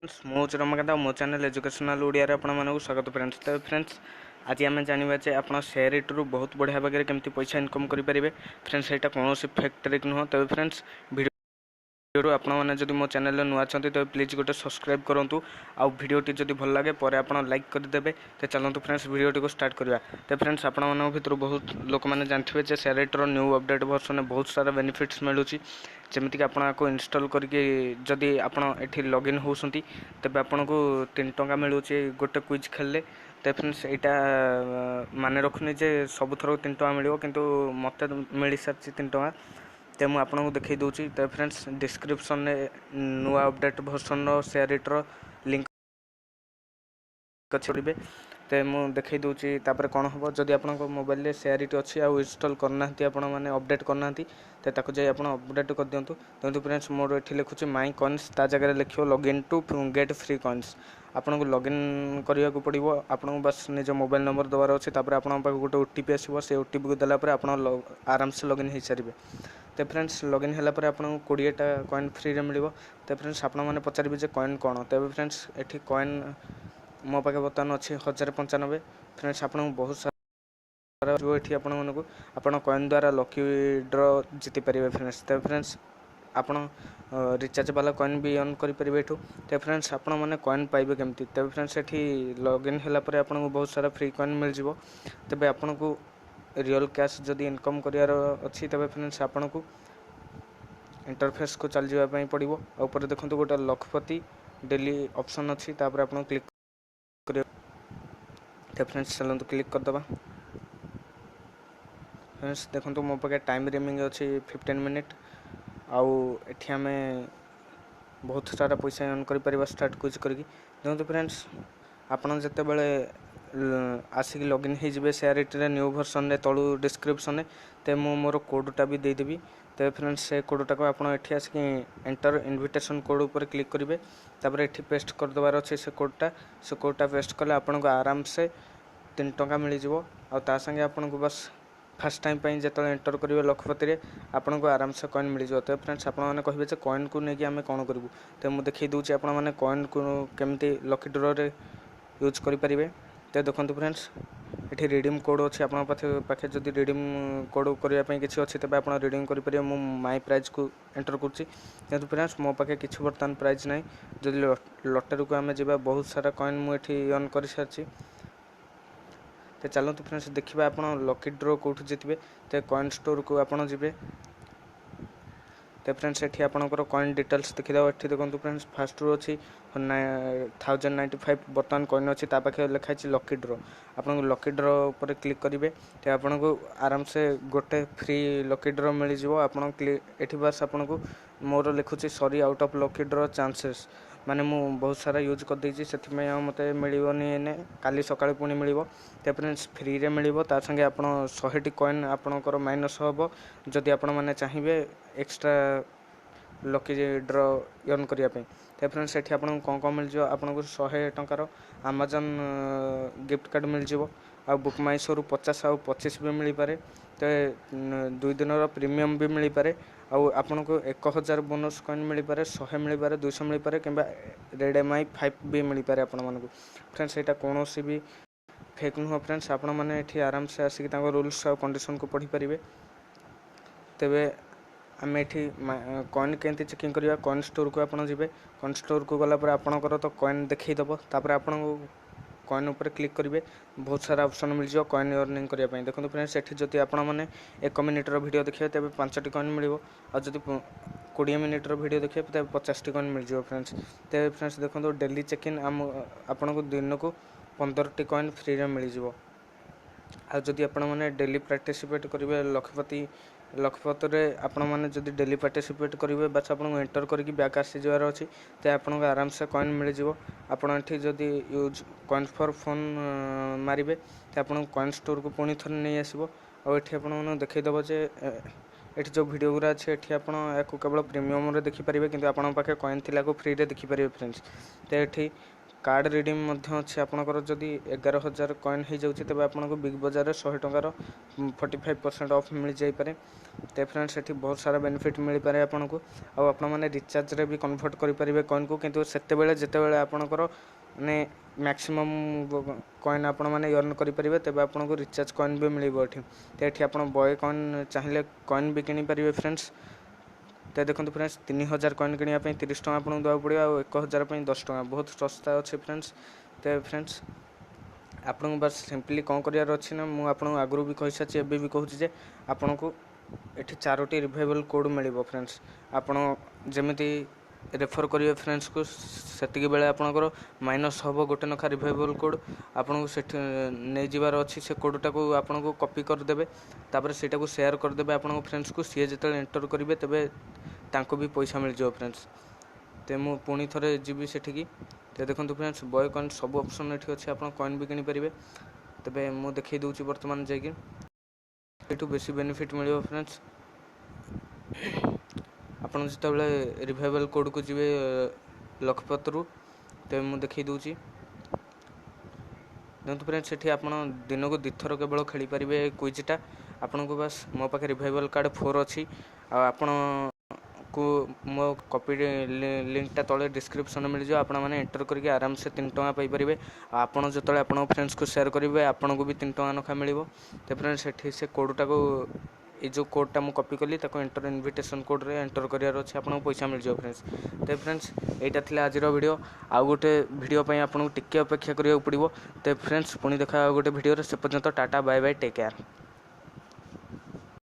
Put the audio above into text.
ମୁଁ ରମାକାନ୍ତ मो channel educational Odia स्वागत फ्रेंड्स। तो फ्रेंड्स आज आम जानवा आप शेयरिट्रु बहुत बढ़िया भाग में केमती पैसा इनकम करेंगे फ्रेंड्स। यहाँ कौन फेक ट्रिक नुह। तो फ्रेंड्स वीडियो आपण मैंने जब मो चैनल नुआ अच्छा तो प्लीज गोटे सब्सक्राइब करूँ आउ वीडियोटी जब भल लगे पर आप लाइक करदे। तो चलते फ्रेंड्स वीडियो को स्टार्ट करवा। तो फ्रेंड्स आपण भर बहुत लोक मैंने जानते शेयरिट्र न्यू अपडेट वर्सन में बहुत सारा बेनिफिट्स मिलूँ जमीक आपको इनस्टॉल करके जदि आपठी लॉगिन होती तेज आपन को 3 टंका मिलूँ गोटे क्विज खेलले। तो फ्रेंड्स यहाँ मान रखुनी जे सब थर 3 टंका मिल किंतु मत मिल सारी 3 टंका। तो मुझे आपको देखई दूसरी। तो फ्रेंड्स डिस्क्रिप्शन में नुआ अपडेट वर्सन शेयरिट्र लिंक अच्छे। तो मुझे देखई दूसरी कौन हम जदि आप मोबाइल शेयरिट अच्छी आउ इंस्टॉल करना मैंने अपडेट करना तो जाए आप अपडेट कर दिंतु। देखो फ्रेंड्स मोर ये लिखुच्छी माई कॉइन्स ता जगह लिखो login to get free coins. आपन को लॉगिन करने को पड़ो। आपन को बस निज मोबाइल नंबर देवार अच्छे आप गोटे ओटीपी आसो से ओटीपी को देलापर आप आराम से लॉगिन हो सारे। तो फ्रेंड्स लॉगिन होगापर आपको 20टा कॉइन फ्री रे मिल। तो फ्रेंड्स आप पचारे जे कॉइन कौन। तो फ्रेंड्स ये कॉइन मो पाखे बर्तमान अच्छे 1095। फ्रेंड्स आपको बहुत सारा जो ये आपन कॉइन द्वारा लकी ड्र जीति पारे फ्रेंड्स। तो फ्रेंड्स आप रिचार्ज वाला कॉइन भी अर्न करेंगे ये। तो फ्रेंड्स आप कॉइन पाइबे केमती। तो फ्रेंड्स ये लॉगिन होगापर आपको बहुत सारा फ्री कॉइन मिल जाव। तेज आपन को रियल कैश जदि इनकम करार अच्छी तेज फ्रेंड्स आपन को इंटरफेस को चल जावाई पड़ो। ऊपर देखो गोटे लखपति डेली ऑप्शन अच्छी तापर आप क्लिक। तो फ्रेंड्स चलते क्लिक करदे। फ्रेंड्स देखो मो पाखे टाइम रिमिंग अच्छी 15 मिनिट आउ एठी आमे बहुत सारा पैसा अर्न कर स्टार्ट कुछ करके। देखो फ्रेंड्स आपन जिते बड़े आसिक लॉगिन हो शेयरिट्रे न्यू वर्सन में तलू डिस्क्रिप्शन में तो मोर कोडटा भी देदेवी। तो फ्रेंड्स से कोडटा को आप आसिक एंटर इनविटेशन कोड पर क्लिक करेंगे तापर ये पेस्ट करदेवार अच्छे से कोडटा पेस्ट कले आपन को आराम से 3 टंका मिल जाव। आ संगे आपन को बस फास्ट टाइम जो एंटर करेंगे लखपति आपन को आराम से कॉइन मिल जाए। तो फ्रेंड्स आपने कहे कॉइन को लेकिन आम कौन करूँ। तो मुझे देखई दूसरी आपने कॉइन को केमती लकी ड्र रे यूज करेंगे। तो देखो फ्रेंड्स ये रिडीम कोड अच्छे आप पाखे जब रिडीम कोड करने किसी अच्छे तेज आप रिडीम करेंगे। मु माई प्राइज को एंटर कर फ्रेंड्स मो पाखे किसी बर्तमान प्राइज ना जब लटरी को आम जा बहुत सारा कॉइन मुझे अर्न कर सारी। तो चलते फ्रेंड्स देखिए आप लकी ड्र कौट जीतबे। तो कॉइन स्टोर को आप जी। तो फ्रेंड्स ये आपंकर कॉइन डिटेल्स देखीद। ये देखो फ्रेंड्स फास्ट रू अच्छी 1095 बर्तमान कॉइन अच्छी पाखे लिखाई लकी ड्र। आपको लकी ड्र पर क्लिक करेंगे तो आपको आराम से गोटे फ्री लकी ड्र मिल जाव। आप बस आपन को मोर लिखुच्छी sorry out of lucky draw chances माने मु बहुत सारा यूज कर देछि से मत मिलनी एने काली सकाଳେ पुणी मिल। तो फ्रेंड्स फ्री रे मिल संगे आप 100टी कॉइन आपणकर माइनस हम जदि आपण मैंने चाहिए एक्स्ट्रा लकी ड्र अर्न करने। तो फ्रेंड्स ये आपको कौन कौन मिल जाए आपको 100 टंकार आमाजन गिफ्ट कार्ड मिल जाव। आ बुक माई शो 50 आउ 25 भी मिल पारे। तो 2 दिन प्रीमियम भी मिल पारे। आपन को 1000 बोनस कॉइन मिल पारे 100 मिल पारे 200 मिल पारे कि रेड MI 5 भी मिल पारे आपण मानक। फ्रेंड्स यहाँ कौन भी फेक नुह। फ्रेंड्स आपण मैंने आराम से आसिक रूल्स और कंडीशन को पढ़ी पारे। तेबे आम ये कॉइन केमती चेकिंग करवा कॉइन स्टोर को आप जी। कॉइन स्टोर को गलापर आपणकर तो कॉइन देखईदेव तापर आप कॉइन उपर क्लिक करेंगे बहुत सारा ऑप्शन मिल जाए कॉइन अर्निंग करने। देखो फ्रेंड्स ये जब आपने 1 मिनिटर वीडियो देखिए तेज 5टी कॉइन मिल। और जब 20 मिनिटर वीडियो देखिए तेज 50टी कॉइन मिल जाए फ्रेंड्स। तो फ्रेंड्स देखो डेली चेकिन आपन को दिन को 15टी कॉइन फ्री रे मिल जाव। आदि आपण मैंने डेली पार्टिसिपेट करेंगे लखपत आपण मैंने जब डेली पार्टिसिपेट करेंगे बस आपको एंटर करके बैक आसी जबार अच्छी तो आपको आराम से कॉइन मिल जाव। आपड़ ये जदि यूज कॉइन फॉर फोन मारे तो आपको कॉइन स्टोर को पुणी थे नहीं आसो। आठी आपको देखईदेव जे ये जो वीडियो गुरा अच्छे ये आपको केवल प्रीमियम देखिपारे कि आपके कॉइन थी फ्री रे देखिपारे फ्रेंड्स। तो ये कार्ड रिडीम अच्छे आपंकर जदि 11,000 कॉइन हो जाऊँगी तेज आपको बिग बजार में 100 टंकार 45% ऑफ मिल जापे। तो फ्रेंड्स ये बहुत सारा बेनिफिट मिल पाए आपको आपने रिचार्ज रे भी कन्वर्ट करेंगे कॉइन को किंतु सेतेबेले जेतेबेले आपणकर माने मैक्सिमम कॉइन आपण मैंने अर्न करेंगे तेज आपको रिचार्ज कॉइन भी मिले ये। तो ये आप बॉय कॉइन चाहिए कॉइन भी किनीपारे फ्रेंड्स। तो देखो फ्रेंड्स 3000 कॉइन किनापी 30 टଙ୍କା आपको देवा पड़ो आ 1000 10 टଙ୍କା बहुत सस्ता अच्छे फ्रेंड्स। तो फ्रेंड्स आपको बस सिंपली कौन करार अच्छी ना मुझे आगुरी भी कही सारी एवं भी कहूँ आपन को ये 4टी रिवाइवल कोड मिल फ्रेंड्स। आपड़ जमी रेफर करेंगे फ्रेंड्स को सेतिक बेले आपणकर माइनस हम गोटे नखा रिवाइवल कोड आपको से नहीं जबार अच्छी से कोडटा को आपको कॉपी करदे तापर सेटा को शेयर करदे आप फ्रेंड्स को सी जो एंटर करेंगे तेरे तांको भी पैसा मिल जाए फ्रेंड्स। तो मुझे पुणी थे जी सेठिकी। तो देखो फ्रेंड्स बॉय कॉइन सब ऑप्शन ये अच्छे आप कॉइन भी किनीपारे। तेरे मुझे देखई दूसरी बर्तमान जाकि बेसी बेनिफिट मिल फ्रेंड्स। आपन जो रिवाइवल कोड को जी लखपतरू तो मुझे देखई दूसरी देखो फ्रेंड्स ये आप दिन को 2 थर केवल खेली पारे क्विजटा आपन को बस मो पाखे रिवाइवल कार्ड 4 अच्छी आपण को मो कॉपी लिंकटा तले डिस्क्रिप्शन मिल जाए आप एंटर करके आराम से 3 टଙ୍କା पाइपर। आपड़ जो आप फ्रेंड्स को शेयर करेंगे आपन को भी 3 टଙ୍କା नखा मिल। तो फ्रेंड्स से कोडटा को ये जो कोडटा मुझे कॉपी कली एंटर इनविटेशन कोड रे एंटर करार अच्छे आपको पैसा मिल जाए फ्रेंड्स। तो फ्रेंड्स यहाँ थी आज वीडियो आउ गोटे वीडियो आपको टिके अपेक्षा करा पड़ो। तो फ्रेंड्स पुणी देखा गोटे वीडियो से पर्यंत tata bye bye take care.